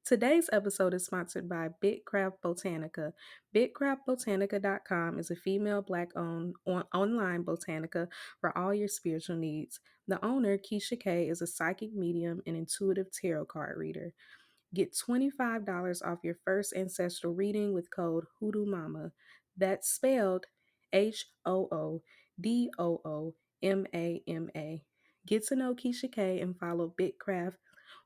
Today's episode is sponsored by Bitcraft Botanica. BitcraftBotanica.com is a female black owned online botanica for all your spiritual needs. The owner, Keisha K, is a psychic medium and intuitive tarot card reader. Get $25 off your first ancestral reading with code Hoodoo Mama. That's spelled HOODOOMAMA. Get to know Keisha K and follow Bitcraft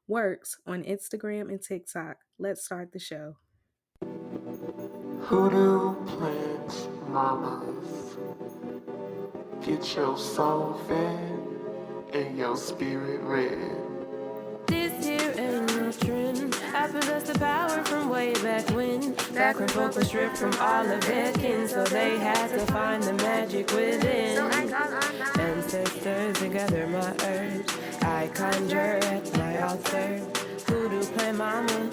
Works on Instagram and TikTok. Let's start the show. Hoodoo plants, mamas, get your soul fed and your spirit read. This here ain't no trend. I possess the power from way back when. Back when folk were stripped from all of their kin, so they had to find the magic within. So I call on my ancestors and gather my herbs. I conjure at my altar. Voodoo plant mama.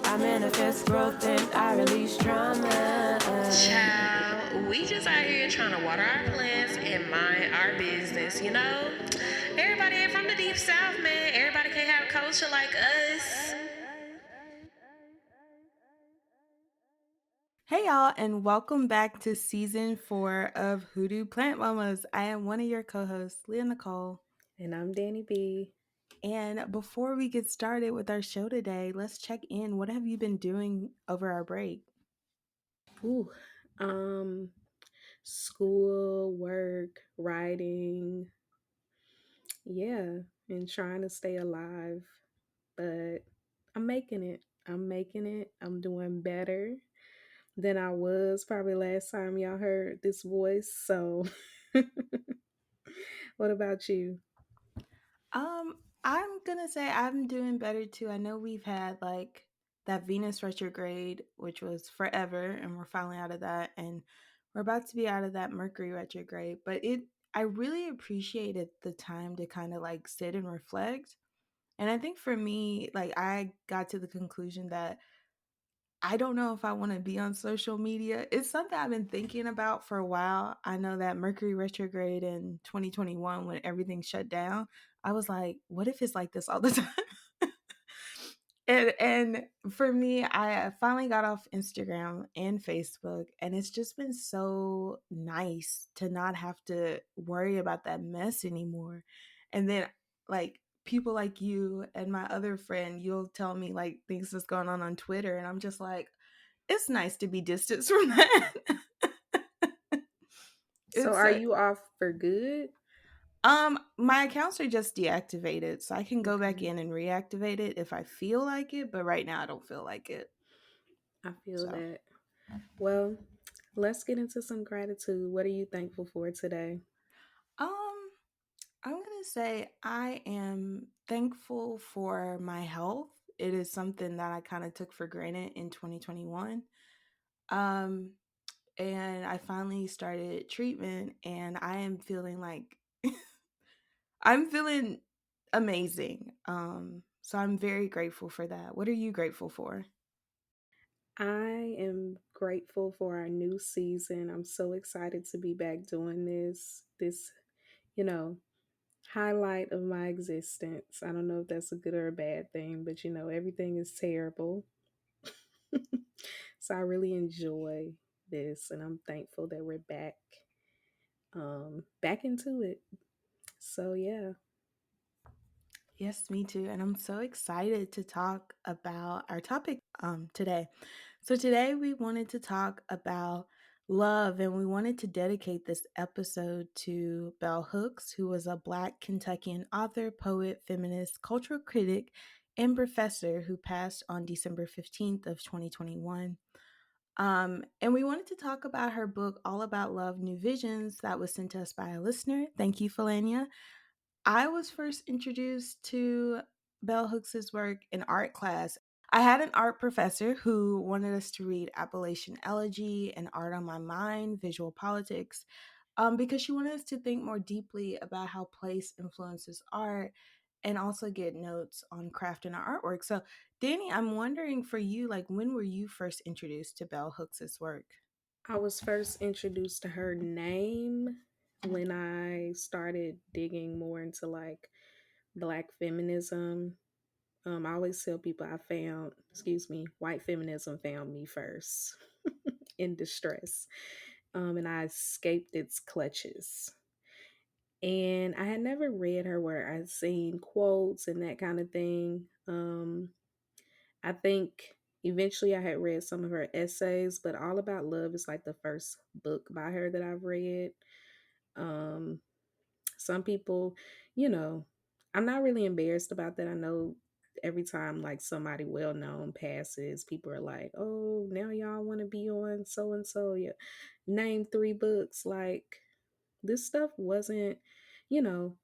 I manifest growth and I release trauma. Child, we just out here trying to water our plants and mind our business, you know? Everybody ain't from the deep south, man. Everybody can't have culture like us. Hey y'all, and welcome back to season 4 of Hoodoo Plant Mamas. I am one of your co-hosts, Leah Nicole. And I'm Dani B. And before we get started with our show today, let's check in. What have you been doing over our break? Ooh, school, work, writing, yeah, and trying to stay alive. But I'm making it. I'm doing better than I was probably last time y'all heard this voice. So, what about you? I'm gonna say I'm doing better too. I know we've had like that Venus retrograde, which was forever, and we're finally out of that, and we're about to be out of that Mercury retrograde. But I really appreciated the time to kind of like sit and reflect. And I think for me, like I got to the conclusion that I don't know if I want to be on social media. It's something I've been thinking about for a while. I know that Mercury retrograde in 2021, when everything shut down, I was like, what if it's like this all the time? and for me, I finally got off Instagram and Facebook, and it's just been so nice to not have to worry about that mess anymore. And then like people like you and my other friend, you'll tell me like things that's going on Twitter, and I'm just like, it's nice to be distanced from that. So, It's are you off for good? my accounts are just deactivated, so I can go back Okay. in and reactivate it if I feel like it, but right now I don't feel like it. I feel So, that. Well, let's get into some gratitude. What are you thankful for today? um I'm going to say I am thankful for my health. It is something that I kind of took for granted in 2021. Um and I finally started treatment, and I am feeling like I'm feeling amazing. So I'm very grateful for that. What are you grateful for? I am grateful for our new season. I'm so excited to be back doing this, you know, highlight of my existence. I don't know if that's a good or a bad thing, but everything is terrible. So I really enjoy this, and I'm thankful that we're back into it. So yeah. Yes, me too. And I'm so excited to talk about our topic today. So today we wanted to talk about love, and we wanted to dedicate this episode to Bell Hooks, who was a Black Kentuckian author, poet, feminist, cultural critic, and professor who passed on December 15th of 2021. And we wanted to talk about her book, All About Love, New Visions, that was sent to us by a listener. Thank you, Felania. I was first introduced to Bell Hooks's work in art class. I had an art professor who wanted us to read Appalachian Elegy and Art on My Mind, Visual Politics, because she wanted us to think more deeply about how place influences art and also get notes on craft and artwork. So, Dani, I'm wondering for you, like, when were you first introduced to Bell Hooks's work? I was first introduced to her name when I started digging more into like black feminism. I always tell people white feminism found me first in distress. And I escaped its clutches. And I had never read her where I'd seen quotes and that kind of thing. I think eventually I had read some of her essays, but All About Love is like the first book by her that I've read. Um, some people, you know, I'm not really embarrassed about that. I know every time like somebody well known passes, people are like, "Oh, now y'all want to be on so and so." Yeah, name three books. Like this stuff wasn't, you know,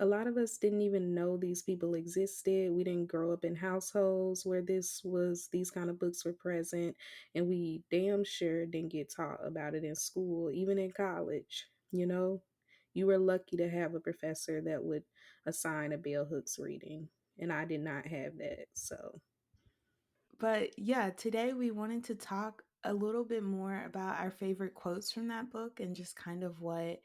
a lot of us didn't even know these people existed. We didn't grow up in households where these kind of books were present, and we damn sure didn't get taught about it in school, even in college. You know, you were lucky to have a professor that would assign a bell hooks reading, and I did not have that. So, But yeah, today we wanted to talk a little bit more about our favorite quotes from that book and just kind of what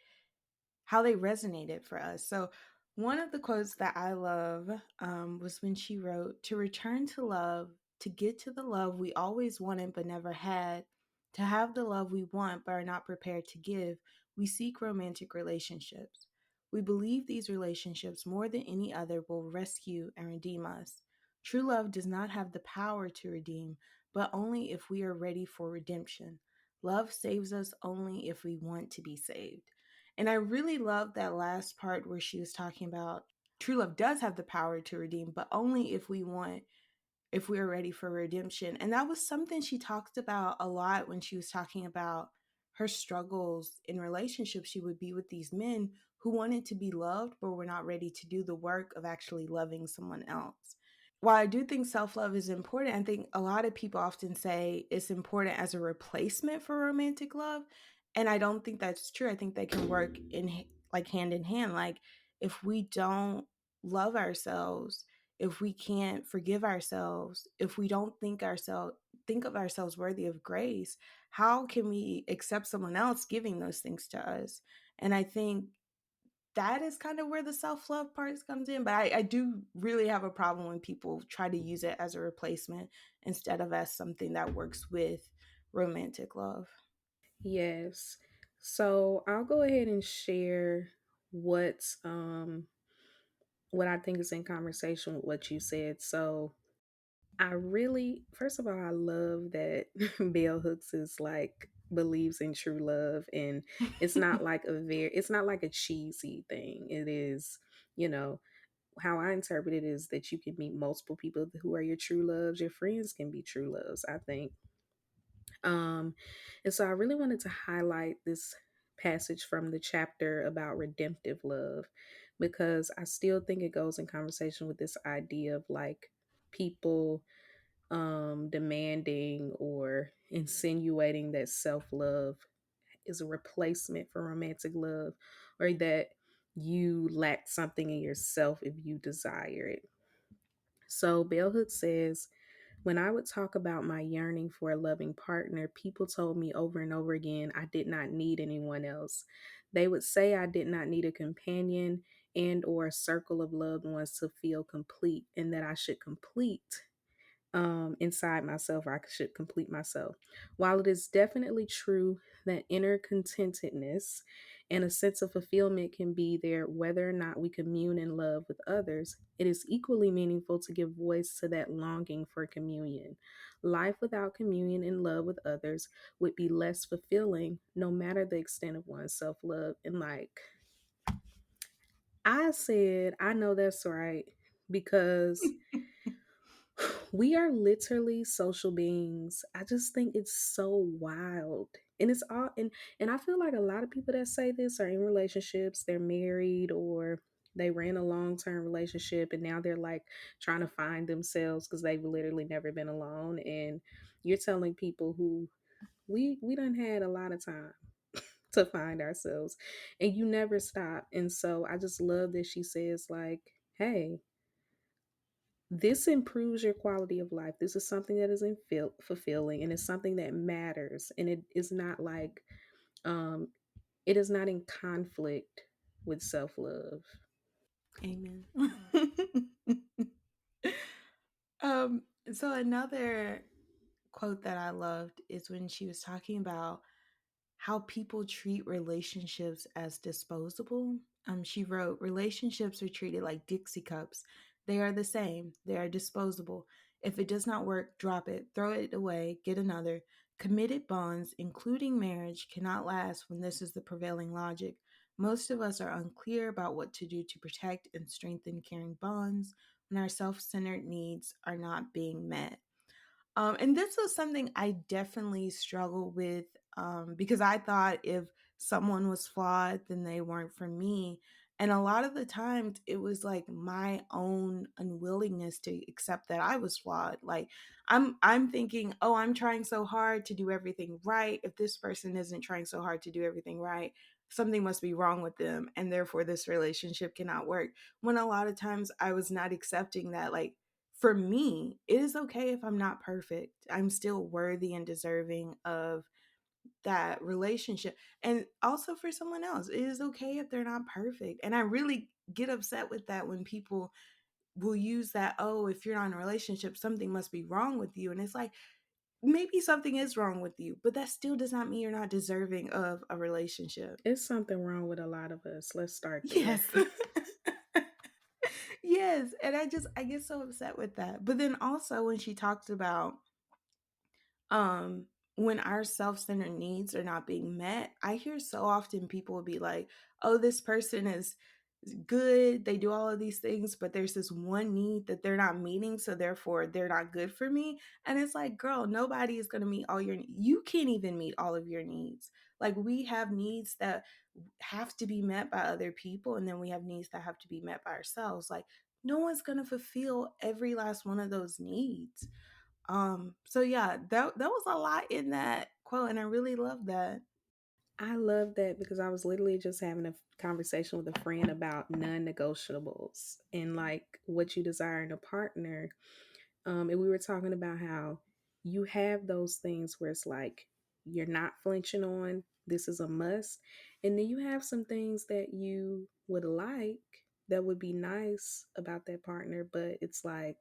how they resonated for us. So, one of the quotes that I love was when she wrote, "To return to love, to get to the love we always wanted but never had, to have the love we want but are not prepared to give, we seek romantic relationships. We believe these relationships, more than any other, will rescue and redeem us. True love does not have the power to redeem, but only if we are ready for redemption. Love saves us only if we want to be saved." And I really love that last part where she was talking about true love does have the power to redeem, but only if we are ready for redemption. And that was something she talked about a lot when she was talking about her struggles in relationships. She would be with these men who wanted to be loved, but were not ready to do the work of actually loving someone else. While I do think self love is important, I think a lot of people often say it's important as a replacement for romantic love. And I don't think that's true. I think they can work in like hand in hand. Like if we don't love ourselves, if we can't forgive ourselves, if we don't think of ourselves worthy of grace, how can we accept someone else giving those things to us? And I think that is kind of where the self-love part comes in, but I do really have a problem when people try to use it as a replacement instead of as something that works with romantic love. yes. So, I'll go ahead and share what's what I think is in conversation with what you said. So, I really, first of all, I love that Bell Hooks is like believes in true love, and it's not like a cheesy thing. It is, you know, how I interpret it is that you can meet multiple people who are your true loves. Your friends can be true loves, I think. Um, and so I really wanted to highlight this passage from the chapter about redemptive love because I still think it goes in conversation with this idea of like people demanding or insinuating that self-love is a replacement for romantic love, or that you lack something in yourself if you desire it. So Bell Hooks says, when I would talk about my yearning for a loving partner, people told me over and over again I did not need anyone else. They would say I did not need a companion and or a circle of loved ones to feel complete, and that I should complete inside myself, or I should complete myself. While it is definitely true that inner contentedness and a sense of fulfillment can be there whether or not we commune in love with others, it is equally meaningful to give voice to that longing for communion. Life without communion in love with others would be less fulfilling, no matter the extent of one's self love. And like I said, I know that's right because we are literally social beings. I just think it's so wild. And it's all and I feel like a lot of people that say this are in relationships, they're married or they ran a long-term relationship and now they're like trying to find themselves because they've literally never been alone. And you're telling people who we done had a lot of time to find ourselves and you never stop. And so I just love that she says like, hey, this improves your quality of life. This is something that is fulfilling and it's something that matters. And it is not like, um, it is not in conflict with self love. Amen. So another quote that I loved is when she was talking about how people treat relationships as disposable. She wrote, relationships are treated like Dixie cups. They are the same, they are disposable. If it does not work, drop it, throw it away, get another. Committed bonds, including marriage, cannot last when this is the prevailing logic. Most of us are unclear about what to do to protect and strengthen caring bonds when our self centered needs are not being met. And this was something I definitely struggled with, because I thought if someone was flawed, then they weren't for me. And a lot of the times it was like my own unwillingness to accept that I was flawed. Like I'm thinking, oh, I'm trying so hard to do everything right. If this person isn't trying so hard to do everything right, something must be wrong with them. And therefore this relationship cannot work. When a lot of times I was not accepting that, like, for me, it is okay if I'm not perfect. I'm still worthy and deserving of that relationship. And also for someone else, it is okay if they're not perfect. And I really get upset with that when people will use that, oh, if you're not in a relationship, something must be wrong with you. And it's like, maybe something is wrong with you, but that still does not mean you're not deserving of a relationship. It's something wrong with a lot of us. Let's start there. Yes. Yes. And I get so upset with that. But then also when she talks about um when our self-centered needs are not being met, I hear so often people will be like, oh, this person is good, they do all of these things, but there's this one need that they're not meeting, so therefore they're not good for me. And it's like, girl, nobody is going to meet all your you can't even meet all of your needs. Like, we have needs that have to be met by other people, and then we have needs that have to be met by ourselves. Like, no one's going to fulfill every last one of those needs. So yeah, that was a lot in that quote, and I really love that. I love that because I was literally just having a conversation with a friend about non-negotiables and like what you desire in a partner. And we were talking about how you have those things where it's like you're not flinching on, this is a must. And then you have some things that you would like that would be nice about that partner, but it's like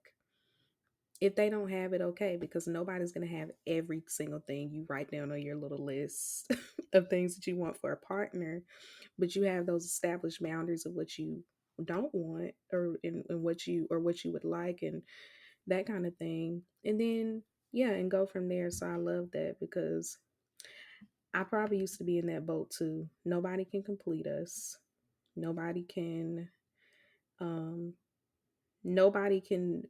if they don't have it, okay, because nobody's going to have every single thing you write down on your little list of things that you want for a partner, but you have those established boundaries of what you don't want and what you would like and that kind of thing. And then, yeah, and go from there. So I love that because I probably used to be in that boat too. Nobody can complete us. Nobody can um nobody can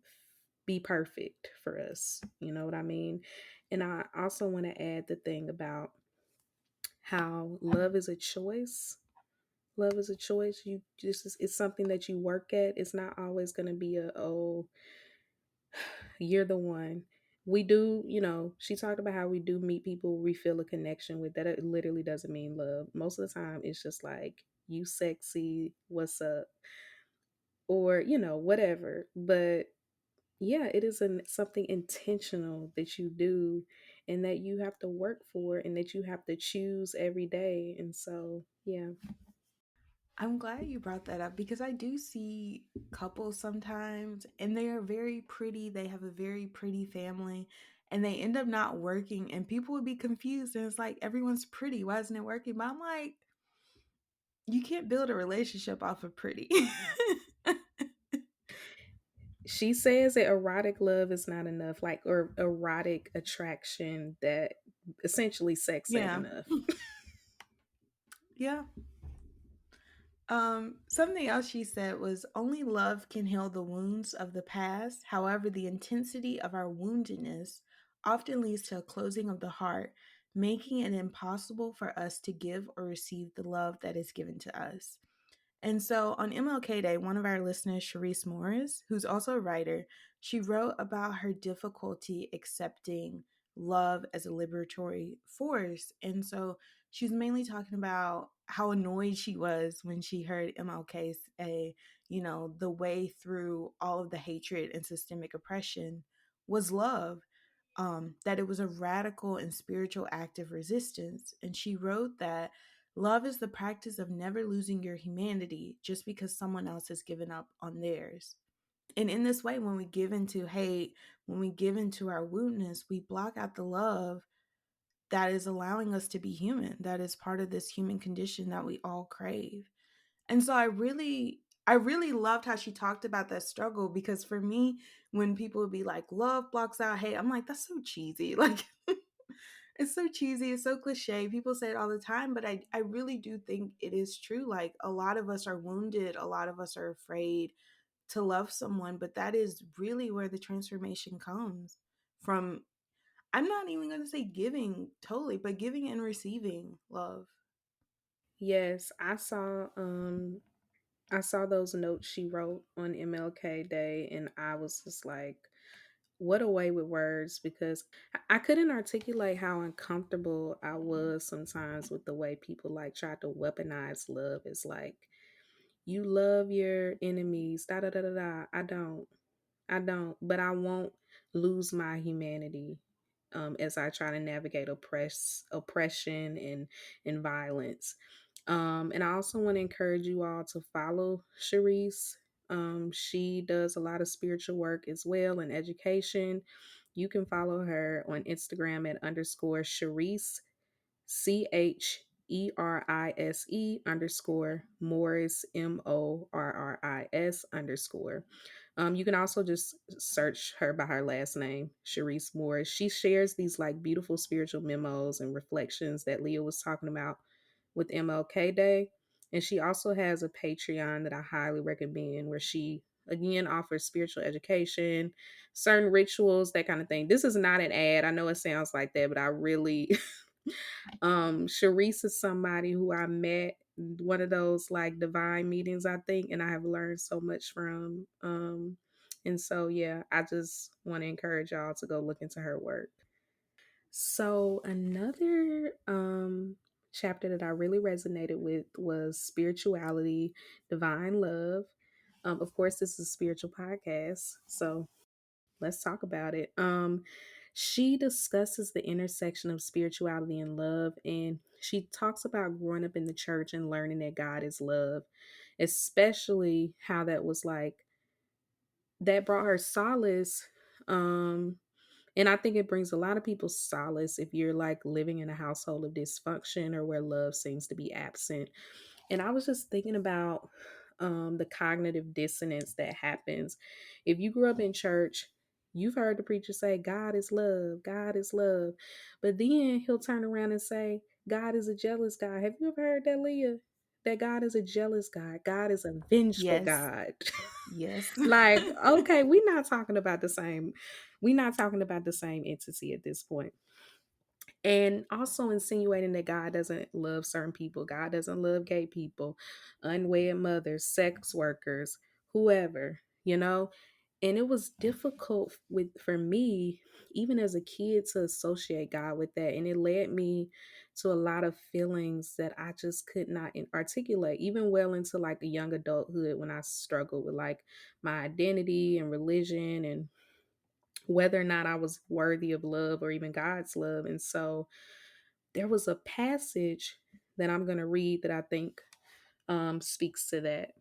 be perfect for us. You know what I mean? And I also want to add the thing about how love is a choice. Love is a choice. You just it's something that you work at. It's not always going to be a, oh, you're the one. We do, she talked about how we do meet people we feel a connection with. That it literally doesn't mean love. Most of the time it's just like, you sexy, what's up? Or, whatever. But yeah, it is something intentional that you do and that you have to work for and that you have to choose every day. And so, yeah. I'm glad you brought that up because I do see couples sometimes and they are very pretty. They have a very pretty family and they end up not working, and people would be confused. And it's like, everyone's pretty. Why isn't it working? But I'm like, you can't build a relationship off of pretty. She says that erotic love is not enough, like, or erotic attraction, that essentially sex ain't Yeah. enough. Yeah. Something else she said was, only love can heal the wounds of the past. However, the intensity of our woundedness often leads to a closing of the heart, making it impossible for us to give or receive the love that is given to us. And so on MLK Day, one of our listeners, Sharice Morris, who's also a writer, she wrote about her difficulty accepting love as a liberatory force. And so she's mainly talking about how annoyed she was when she heard MLK say, the way through all of the hatred and systemic oppression was love. That it was a radical and spiritual act of resistance. And she wrote that love is the practice of never losing your humanity just because someone else has given up on theirs. And in this way, when we give into hate, when we give into our woundedness, we block out the love that is allowing us to be human, that is part of this human condition that we all crave. And so I really loved how she talked about that struggle, because for me, when people would be like, love blocks out hate, I'm like, that's so cheesy. Like, it's so cheesy, it's so cliche. People say it all the time, but I really do think it is true. Like, a lot of us are wounded, a lot of us are afraid to love someone, but that is really where the transformation comes from. I'm not even going to say giving totally, but giving and receiving love. Yes, I saw those notes she wrote on MLK Day, and I was just like, what a way with words, because I couldn't articulate how uncomfortable I was sometimes with the way people like tried to weaponize love. It's like, you love your enemies, da da da da da. I don't, but I won't lose my humanity as I try to navigate oppression and violence. And I also want to encourage you all to follow Sharice. She does a lot of spiritual work as well and education. You can follow her on Instagram at underscore Sharice CHERISE Morris MORRIS underscore. You can also just search her by her last name, Sharice Morris. She shares these like beautiful spiritual memos and reflections that Leah was talking about with MLK Day. And she also has a Patreon that I highly recommend, where she again offers spiritual education, certain rituals, that kind of thing. This is not an ad. I know it sounds like that, but I really Sharice is somebody who I met one of those like divine meetings, I think, and I have learned so much from. And so yeah, I just want to encourage y'all to go look into her work. So another chapter that I really resonated with was spirituality, divine love. Of course, this is a spiritual podcast, so let's talk about it. She discusses the intersection of spirituality and love, and she talks about growing up in the church and learning that God is love, especially how that was like that brought her solace. And I think it brings a lot of people solace if you're like living in a household of dysfunction or where love seems to be absent. And I was just thinking about the cognitive dissonance that happens. If you grew up in church, you've heard the preacher say, God is love, God is love. But then he'll turn around and say, God is a jealous God. Have you ever heard that, Leah? That God is a jealous God. God is a vengeful Yes. God. Yes. Like, okay, we're not talking about the same. We're not talking about the same entity at this point. And also insinuating that God doesn't love certain people. God doesn't love gay people, unwed mothers, sex workers, whoever, you know? And it was difficult for me, even as a kid, to associate God with that. And it led me to a lot of feelings that I just could not articulate, even well into like a young adulthood, when I struggled with like my identity and religion and whether or not I was worthy of love or even God's love. And so there was a passage that I'm going to read that I think speaks to that.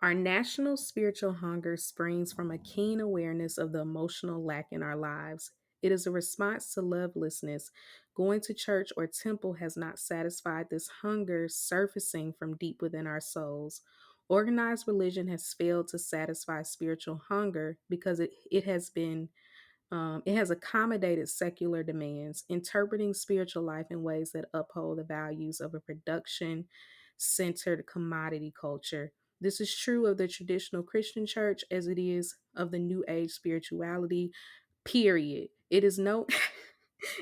Our national spiritual hunger springs from a keen awareness of the emotional lack in our lives. It is a response to lovelessness. Going to church or temple has not satisfied this hunger surfacing from deep within our souls. Organized religion has failed to satisfy spiritual hunger because it has accommodated secular demands, interpreting spiritual life in ways that uphold the values of a production centered commodity culture. This is true of the traditional Christian church as it is of the New Age spirituality, period. It is no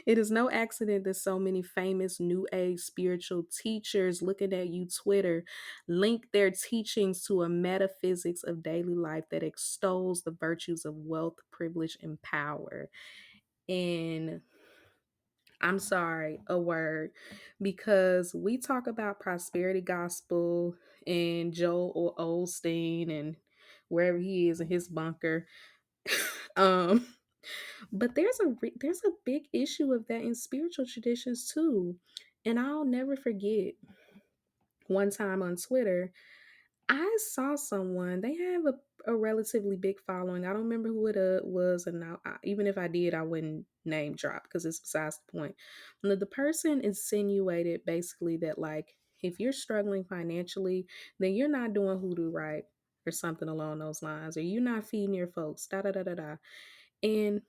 it is no accident that so many famous New Age spiritual teachers, looking at you, Twitter, link their teachings to a metaphysics of daily life that extols the virtues of wealth, privilege, and power. And I'm sorry, a word, because we talk about prosperity gospel and Joel Osteen and wherever he is in his bunker. um, but there's a big issue of that in spiritual traditions too. And I'll never forget one time on Twitter, I saw someone, they have a relatively big following. I don't remember who it was, and even if I did, I wouldn't name drop because it's besides the point. The person insinuated basically that, like, if you're struggling financially, then you're not doing hoodoo right or something along those lines, or you're not feeding your folks, da da da da da. And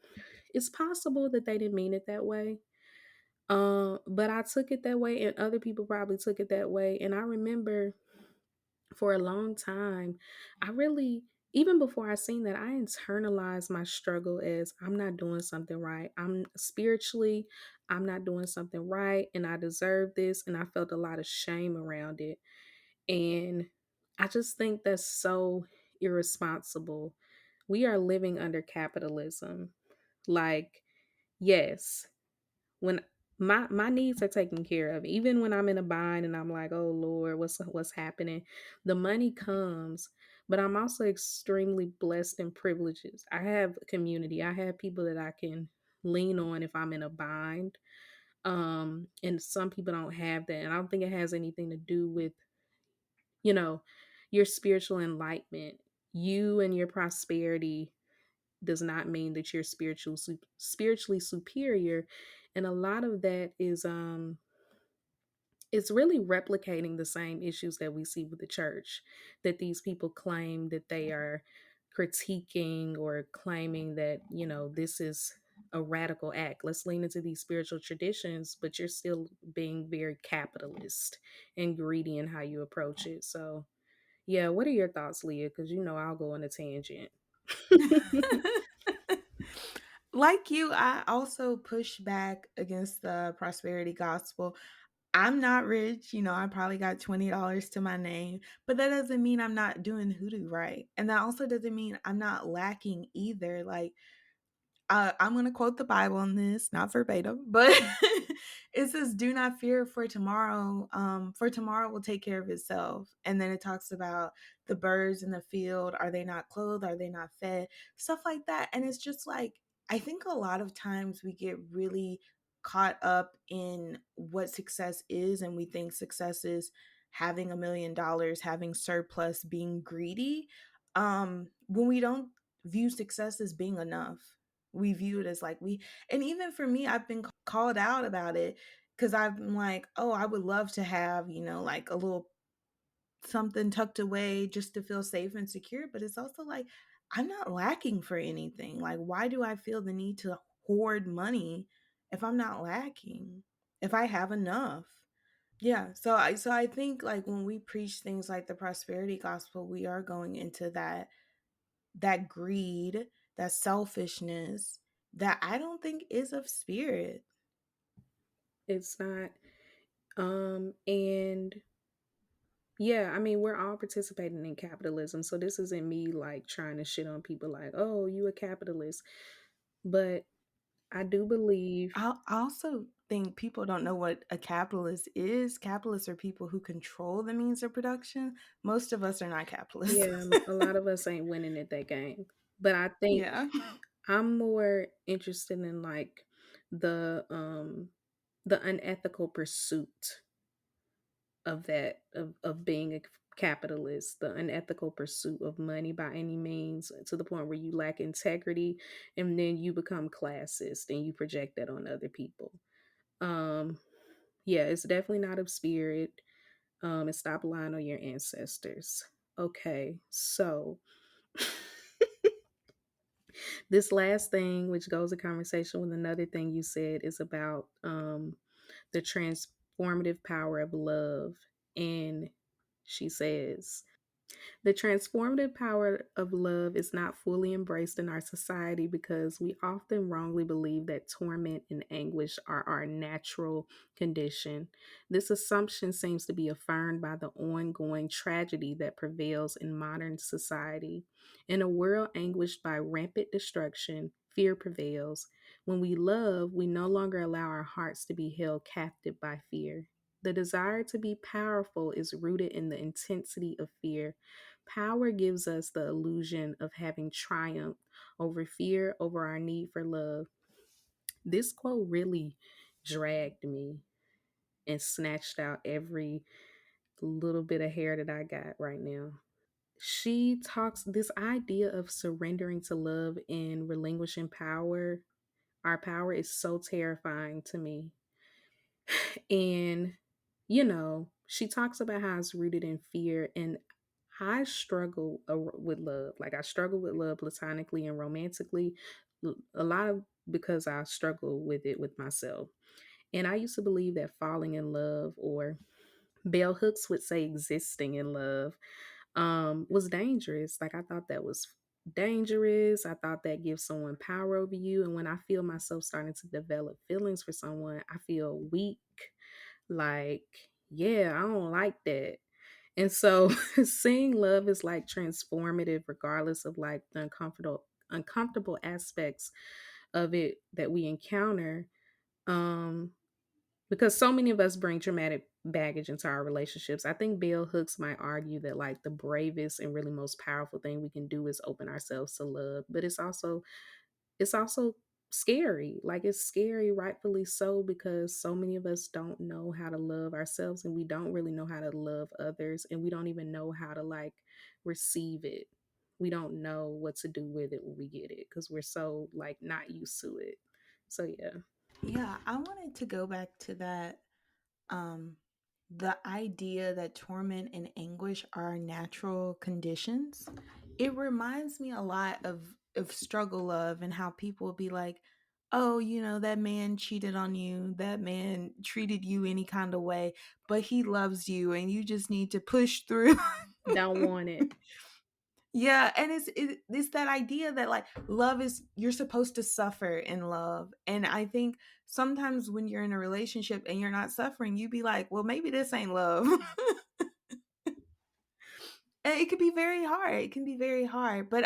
it's possible that they didn't mean it that way. But I took it that way, and other people probably took it that way. And I remember for a long time, I really, even before I seen that, I internalized my struggle as I'm not doing something right. I'm spiritually, I'm not doing something right, and I deserve this. And I felt a lot of shame around it. And I just think that's so irresponsible. We are living under capitalism. Like, yes, when my needs are taken care of, even when I'm in a bind and I'm like, oh Lord, what's happening, the money comes. But I'm also extremely blessed and privileged. I have a community, I have people that I can lean on if I'm in a bind. And some people don't have that, and I don't think it has anything to do with, you know, your spiritual enlightenment. You and your prosperity does not mean that you're spiritually superior. And a lot of that is it's really replicating the same issues that we see with the church, that these people claim that they are critiquing, or claiming that, this is a radical act. Let's lean into these spiritual traditions, but you're still being very capitalist and greedy in how you approach it. So yeah, what are your thoughts, Leah? Because I'll go on a tangent. Like you, I also push back against the prosperity gospel. I'm not rich, I probably got $20 to my name, but that doesn't mean I'm not doing hoodoo right. And that also doesn't mean I'm not lacking either. Like, I'm going to quote the Bible on this, not verbatim, but it says, "Do not fear for tomorrow will take care of itself." And then it talks about the birds in the field. Are they not clothed? Are they not fed? Stuff like that. And it's just like, I think a lot of times we get really caught up in what success is, and we think success is having $1 million, having surplus, being greedy. When we don't view success as being enough, we view it as like and even for me, I've been called out about it because I'm like, oh, I would love to have, like a little something tucked away just to feel safe and secure. But it's also like, I'm not lacking for anything. Like, why do I feel the need to hoard money if I'm not lacking, if I have enough? Yeah, so I think, like, when we preach things like the prosperity gospel, we are going into that greed, that selfishness that I don't think is of spirit. It's not. And yeah, I mean, we're all participating in capitalism. So this isn't me like trying to shit on people like, oh, you a capitalist. But I do believe, I also think people don't know what a capitalist is. Capitalists are people who control the means of production. Most of us are not capitalists. yeah, a lot of us ain't winning at that game. But I think Yeah. I'm more interested in like the um the unethical pursuit of that, of being a capitalist, the unethical pursuit of money by any means, to the point where you lack integrity, and then you become classist and you project that on other people. um yeah, it's definitely not of spirit. And stop lying on your ancestors. Okay, so this last thing, which goes in conversation with another thing you said, is about the transformative power of love. And she says, the transformative power of love is not fully embraced in our society because we often wrongly believe that torment and anguish are our natural condition. This assumption seems to be affirmed by the ongoing tragedy that prevails in modern society. In a world anguished by rampant destruction, fear prevails. When we love, we no longer allow our hearts to be held captive by fear. The desire to be powerful is rooted in the intensity of fear. Power gives us the illusion of having triumph over fear, over our need for love. This quote really dragged me and snatched out every little bit of hair that I got right now. she talks this idea of surrendering to love and relinquishing power. Our power is so terrifying to me. And, she talks about how it's rooted in fear. And I struggle with love. Like, I struggle with love platonically and romantically, a lot of because I struggle with it with myself. And I used to believe that falling in love, or bell hooks would say existing in love, was dangerous. Like, I thought that was dangerous. I thought that gives someone power over you. And when I feel myself starting to develop feelings for someone, I feel weak. Like, yeah, I don't like that. And so seeing love is like transformative regardless of like the uncomfortable aspects of it that we encounter. Um because so many of us bring traumatic baggage into our relationships. I think Bell Hooks might argue that like the bravest and really most powerful thing we can do is open ourselves to love, but it's also scary. Like, it's scary, rightfully so, because so many of us don't know how to love ourselves, and we don't really know how to love others, and we don't even know how to like receive it. We don't know what to do with it when we get it because we're so like not used to it. So yeah. Yeah, I wanted to go back to that, um the idea that torment and anguish are natural conditions. It reminds me a lot of struggle love, and how people will be like, oh, that man cheated on you, that man treated you any kind of way, but he loves you and you just need to push through. Don't want it. Yeah, and it's that idea that like love is, you're supposed to suffer in love. And I think sometimes when you're in a relationship and you're not suffering, you be like, well, maybe this ain't love. And it could be very hard. It can be very hard. But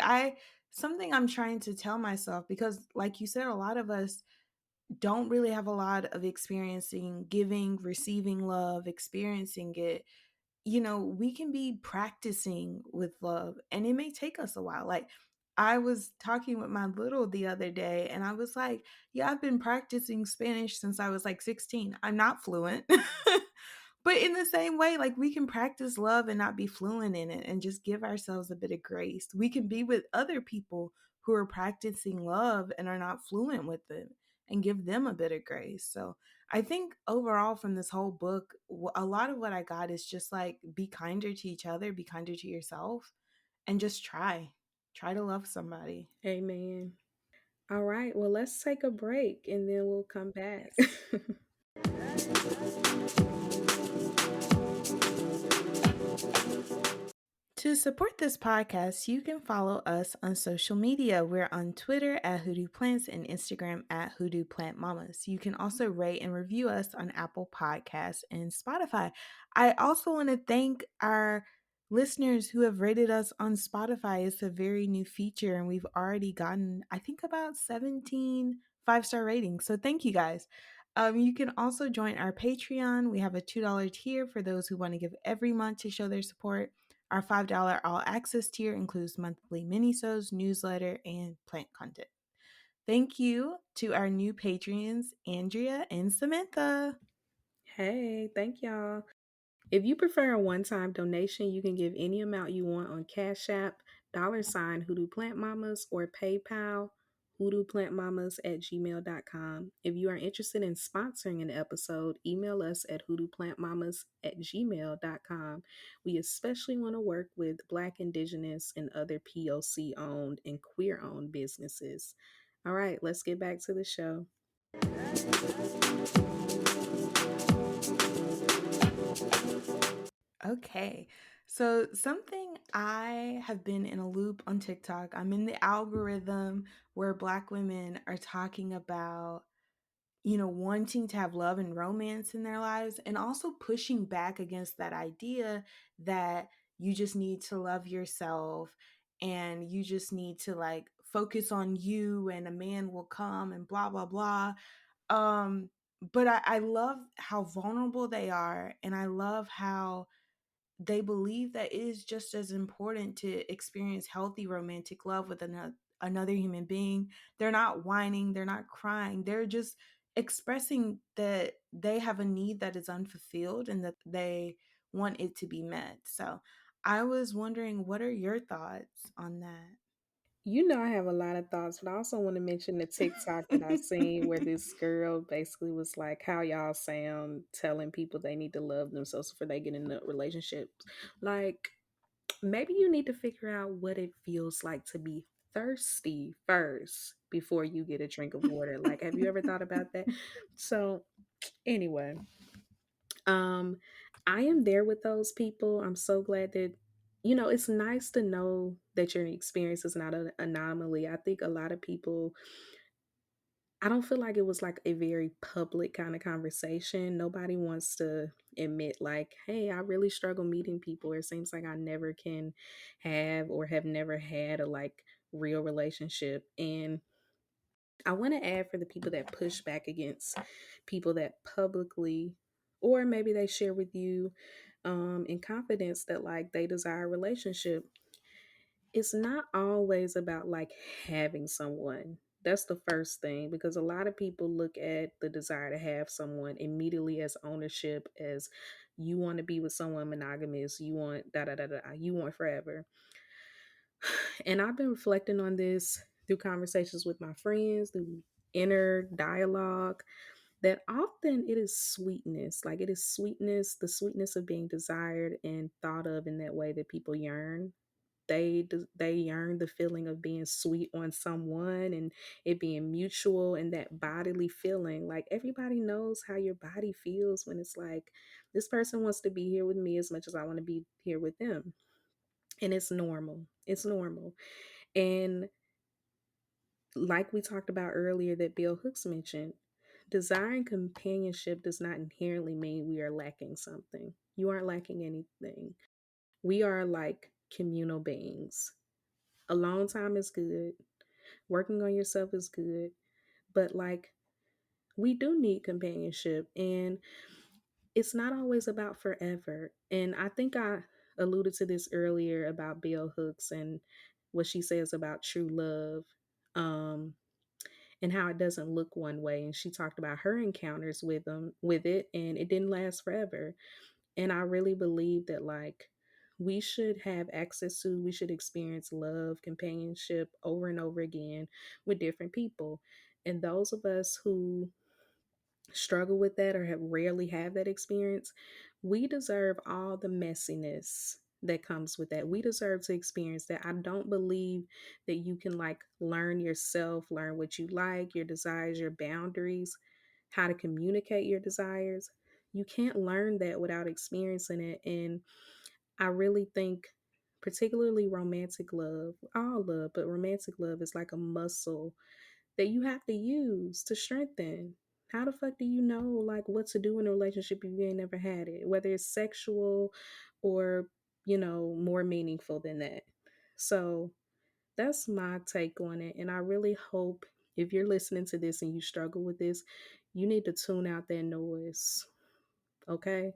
something I'm trying to tell myself, because like you said, a lot of us don't really have a lot of experiencing giving, receiving love, experiencing it. We can be practicing with love and it may take us a while. Like, I was talking with my little the other day and I was like, yeah, I've been practicing Spanish since I was like 16. I'm not fluent. But in the same way, like, we can practice love and not be fluent in it and just give ourselves a bit of grace. We can be with other people who are practicing love and are not fluent with it and give them a bit of grace. So I think overall from this whole book, a lot of what I got is just like, be kinder to each other, be kinder to yourself, and just try to love somebody. Amen. All right, well, let's take a break and then we'll come back. Yes. To support this podcast, you can follow us on social media. We're on Twitter at Hoodoo Plants and Instagram at Hoodoo Plant Mamas. You can also rate and review us on Apple Podcasts and Spotify. I also want to thank our listeners who have rated us on Spotify. It's a very new feature, and we've already gotten, I think, about 17 5-star ratings. So thank you guys. You can also join our Patreon. We have a $2 tier for those who want to give every month to show their support. Our $5 all access tier includes monthly minisodes, newsletter, and plant content. Thank you to our new patrons, Andrea and Samantha. Hey, thank y'all. If you prefer a one-time donation, you can give any amount you want on Cash App, $ Hoodoo Plant Mamas, or PayPal, hoodooplantmamas@gmail.com. If you are interested in sponsoring an episode, email us at hoodooplantmamas@gmail.com. We especially want to work with Black, Indigenous, and other POC owned and queer owned businesses. All right, let's get back to the show. Okay. So, something I have been in a loop on TikTok, I'm in the algorithm where Black women are talking about, wanting to have love and romance in their lives, and also pushing back against that idea that you just need to love yourself and you just need to like focus on you and a man will come and blah, blah, blah. Um, but I love how vulnerable they are, and I love how they believe that it is just as important to experience healthy romantic love with another human being. They're not whining, they're not crying, they're just expressing that they have a need that is unfulfilled and that they want it to be met. So I was wondering, what are your thoughts on that? You know, I have a lot of thoughts, but I also want to mention the TikTok that I seen where this girl basically was like, "How y'all sound telling people they need to love themselves before they get in a relationship?" Like, maybe you need to figure out what it feels like to be thirsty first before you get a drink of water. Like, have you ever thought about that? So, anyway, um, I am there with those people. I'm so glad that, it's nice to know that your experience is not an anomaly. I think a lot of people, I don't feel like it was like a very public kind of conversation. Nobody wants to admit, like, hey, I really struggle meeting people. It seems like I never can have or have never had a like real relationship. And I want to add, for the people that push back against people that publicly, or maybe they share with you in confidence that like they desire a relationship, it's not always about like having someone. That's the first thing, because a lot of people look at the desire to have someone immediately as ownership, as you want to be with someone monogamous, you want da da da da, you want forever. And I've been reflecting on this through conversations with my friends, through inner dialogue, that often it is sweetness. Like, it is sweetness, the sweetness of being desired and thought of in that way that people yearn. They yearn the feeling of being sweet on someone and it being mutual, and that bodily feeling. Like, everybody knows how your body feels when it's like, this person wants to be here with me as much as I want to be here with them. And it's normal. It's normal. And like we talked about earlier, that Bill Hooks mentioned, desiring companionship does not inherently mean we are lacking something. You aren't lacking anything. We are like communal beings. Alone time is good. Working on yourself is good. But like, we do need companionship, and it's not always about forever. And I think I alluded to this earlier about Bill Hooks and what she says about true love. And how it doesn't look one way. And she talked about her encounters with it, and it didn't last forever. And I really believe that like, we should have access to, we should experience love, companionship over and over again with different people. And those of us who struggle with that or have rarely have that experience, we deserve all the messiness that comes with that. We deserve to experience that. I don't believe that you can like learn yourself, learn what you like, your desires, your boundaries, how to communicate your desires. You can't learn that without experiencing it. And I really think, particularly romantic love, all love, but romantic love is like a muscle that you have to use to strengthen. How the fuck do you know like what to do in a relationship if you ain't never had it? Whether it's sexual or, more meaningful than that. So that's my take on it. And I really hope, if you're listening to this and you struggle with this, you need to tune out that noise. Okay?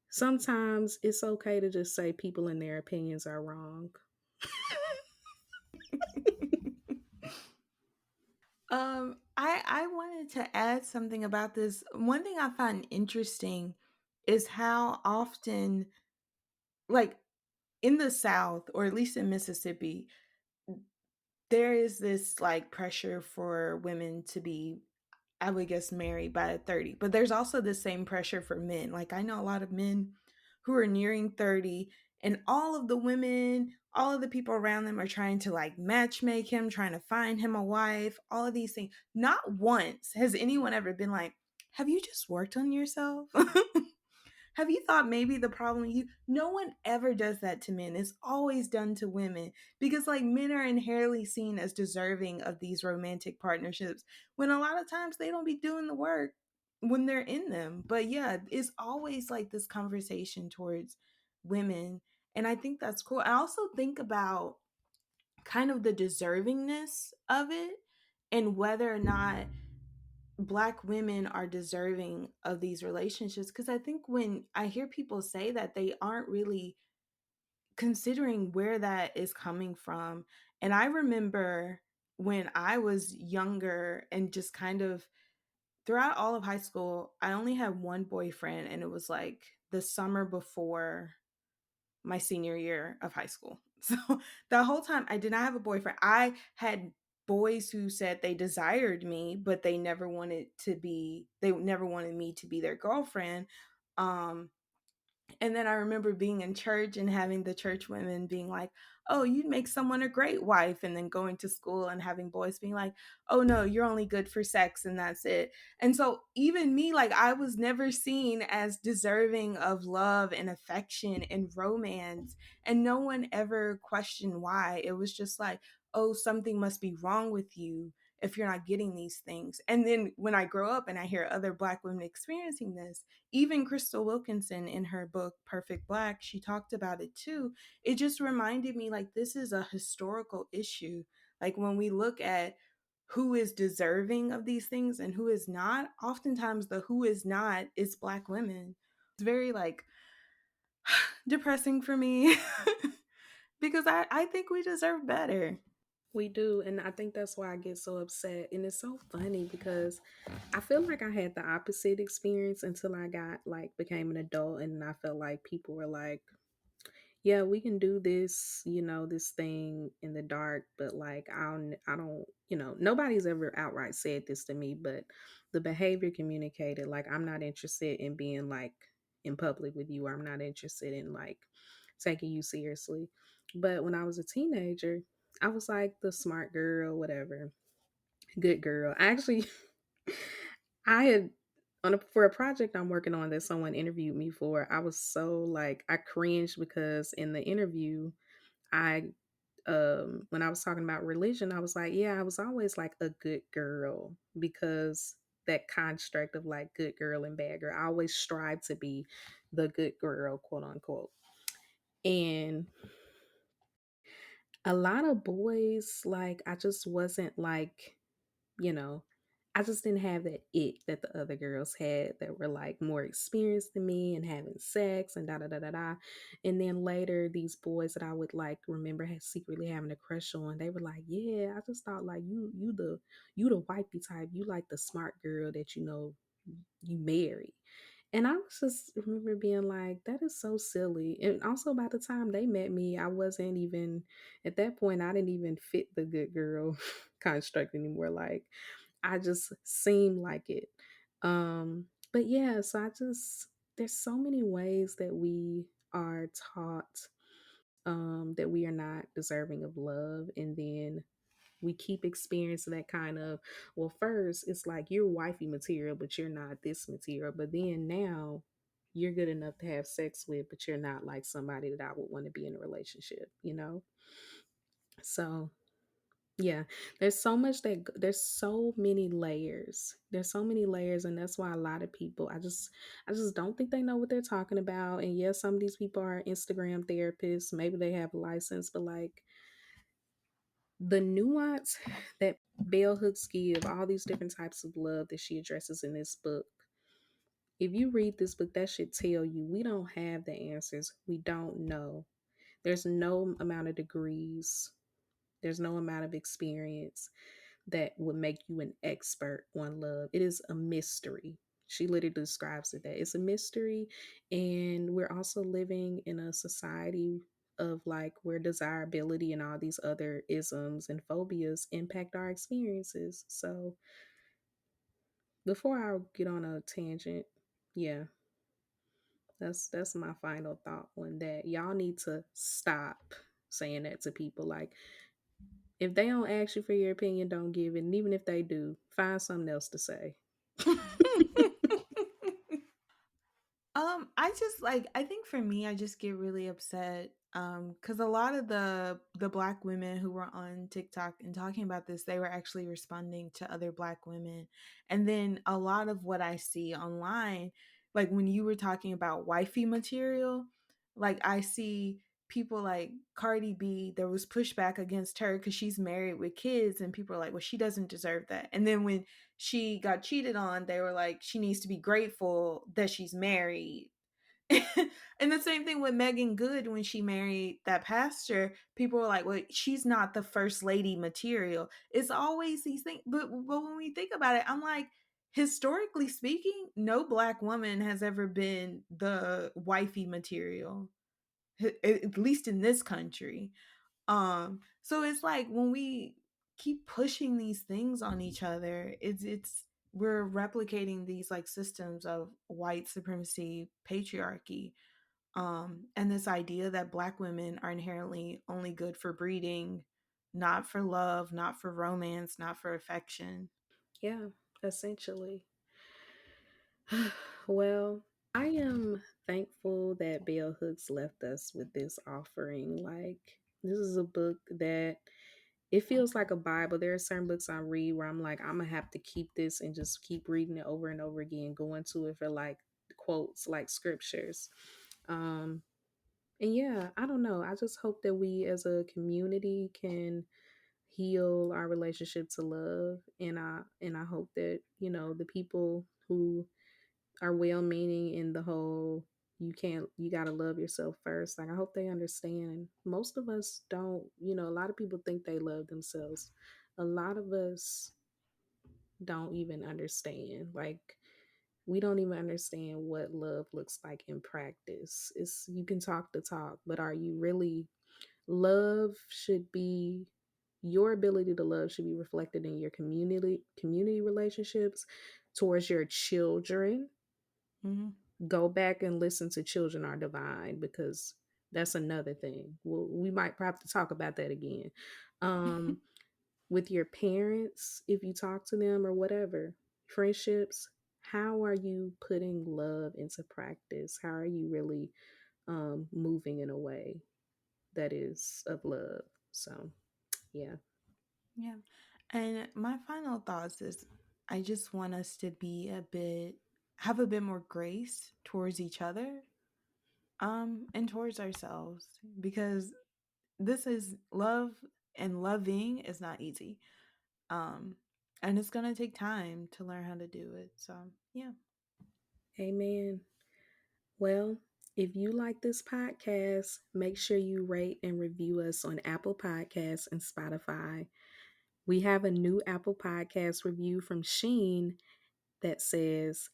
Sometimes it's okay to just say people and their opinions are wrong. I wanted to add something about this. One thing I find interesting is how often, like in the South, or at least in Mississippi, there is this like pressure for women to be, I would guess, married by 30. But there's also the same pressure for men. Like, I know a lot of men who are nearing 30, and all of the women, all of the people around them are trying to like match make him, trying to find him a wife, all of these things. Not once has anyone ever been like, have you just worked on yourself? Have you thought maybe the problem you, no one ever does that to men. It's always done to women, because like men are inherently seen as deserving of these romantic partnerships when a lot of times they don't be doing the work when they're in them. But yeah, it's always like this conversation towards women. And I think that's cool. I also think about kind of the deservingness of it, and whether or not Black women are deserving of these relationships, because I think when I hear people say that, they aren't really considering where that is coming from. And I remember when I was younger and just kind of throughout all of high school, I only had one boyfriend, and it was like the summer before my senior year of high school. So the whole time I did not have a boyfriend. I had boys who said they desired me, but they never wanted me to be their girlfriend. Um and then I remember being in church and having the church women being like, "Oh, you'd make someone a great wife." And then going to school and having boys being like, "Oh, no, you're only good for sex and that's it." And so, even me, like, I was never seen as deserving of love and affection and romance. And no one ever questioned why. It was just like, "Oh, something must be wrong with you if you're not getting these things." And then when I grow up and I hear other Black women experiencing this, even Crystal Wilkinson in her book Perfect Black, she talked about it too. It just reminded me like this is a historical issue. Like when we look at who is deserving of these things and who is not, oftentimes the who is not is Black women. It's very like depressing for me because I think we deserve better. We do, and I think that's why I get so upset. And it's so funny because I feel like I had the opposite experience until I got like became an adult, and I felt like people were like, "Yeah, we can do this, this thing in the dark," but like I don't, nobody's ever outright said this to me, but the behavior communicated like I'm not interested in being like in public with you, or I'm not interested in like taking you seriously. But when I was a teenager, I was like the smart girl, whatever, good girl. I actually, I had for a project I'm working on that someone interviewed me for. I was so like I cringed because in the interview, I when I was talking about religion, I was like, yeah, I was always like a good girl because that construct of like good girl and bad girl. I always strive to be the good girl, quote unquote. And a lot of boys, like, I just wasn't like, you know, I just didn't have that it that the other girls had that were like more experienced than me and having sex and da da da da da. And then later, these boys that I would like remember secretly having a crush on, they were like, "Yeah, I just thought like you the wifey type, you like the smart girl that you marry." And I was just remember being like, that is so silly. And also by the time they met me, I wasn't even at that point, I didn't even fit the good girl construct anymore. Like I just seemed like it. But yeah, so there's so many ways that we are taught that we are not deserving of love, and then we keep experiencing that kind of, well, first it's like you're wifey material but you're not this material, but then now you're good enough to have sex with but you're not like somebody that I would want to be in a relationship. So yeah, there's so many layers, and that's why a lot of people, I just don't think they know what they're talking about. And yes, some of these people are Instagram therapists, maybe they have a license, but like the nuance that Bell Hooks give, all these different types of love that she addresses in this book. If you read this book, that should tell you we don't have the answers. We don't know. There's no amount of degrees, there's no amount of experience that would make you an expert on love. It is a mystery. She literally describes it that it's a mystery. And we're also living in a society of like where desirability and all these other isms and phobias impact our experiences. So before I get on a tangent, yeah, that's my final thought on that. Y'all need to stop saying that to people. Like if they don't ask you for your opinion, don't give it. And even if they do, find something else to say. I just like I think for me I just get really upset cuz a lot of the Black women who were on TikTok and talking about this, they were actually responding to other Black women. And then a lot of what I see online, like when you were talking about wifey material, like I see people like Cardi B, there was pushback against her cuz she's married with kids, and people are like, "Well, she doesn't deserve that." And then when she got cheated on, they were like, she needs to be grateful that she's married. And the same thing with Megan Good when she married that pastor. People were like, well, she's not the first lady material. It's always these things. But when we think about it, I'm like, historically speaking, no Black woman has ever been the wifey material. at least in this country. So it's like when we keep pushing these things on each other, it's we're replicating these like systems of white supremacy, patriarchy, and this idea that black women are inherently only good for breeding, not for love, not for romance, not for affection. Yeah, essentially. Well, I am thankful that Bell Hooks left us with this offering. Like, this is a book that it feels like a Bible. There are certain books I read where I'm like, I'm gonna have to keep this and just keep reading it over and over again, going to it for like quotes, like scriptures. Um, and yeah, I don't know. I just hope that we as a community can heal our relationship to love, and I hope that, the people who are well meaning in the whole you got to love yourself first. Like, I hope they understand. Most of us don't, a lot of people think they love themselves. A lot of us don't even understand. Like, we don't even understand what love looks like in practice. It's you can talk the talk, but are you really love should be your ability to love should be reflected in your community relationships towards your children. Mm-hmm. Go back and listen to Children Are Divine, because that's another thing. We might have to talk about that again. Um, with your parents, if you talk to them or whatever, friendships, how are you putting love into practice? How are you really moving in a way that is of love? So, yeah. Yeah. And my final thoughts is I just want us to be have a bit more grace towards each other, and towards ourselves, because this is love, and loving is not easy. Um, and it's going to take time to learn how to do it. So, yeah. Amen. Well, if you like this podcast, make sure you rate and review us on Apple Podcasts and Spotify. We have a new Apple Podcast review from Sheen that says,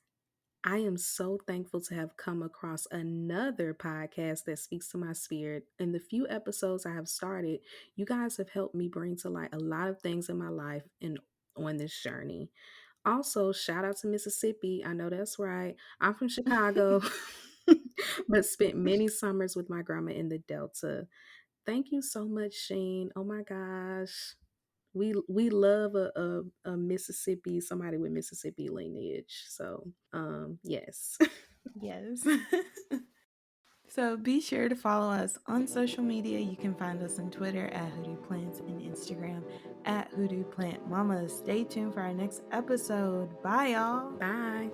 I am so thankful to have come across another podcast that speaks to my spirit. In the few episodes I have started, you guys have helped me bring to light a lot of things in my life and on this journey. Also, shout out to Mississippi. I know that's right. I'm from Chicago, but spent many summers with my grandma in the Delta. Thank you so much, Sheen. Oh my gosh. We love a Mississippi, somebody with Mississippi lineage. So yes. Yes. So be sure to follow us on social media. You can find us on Twitter at Hoodoo Plants and Instagram at Hoodoo Plant Mamas. Stay tuned for our next episode. Bye, y'all. Bye.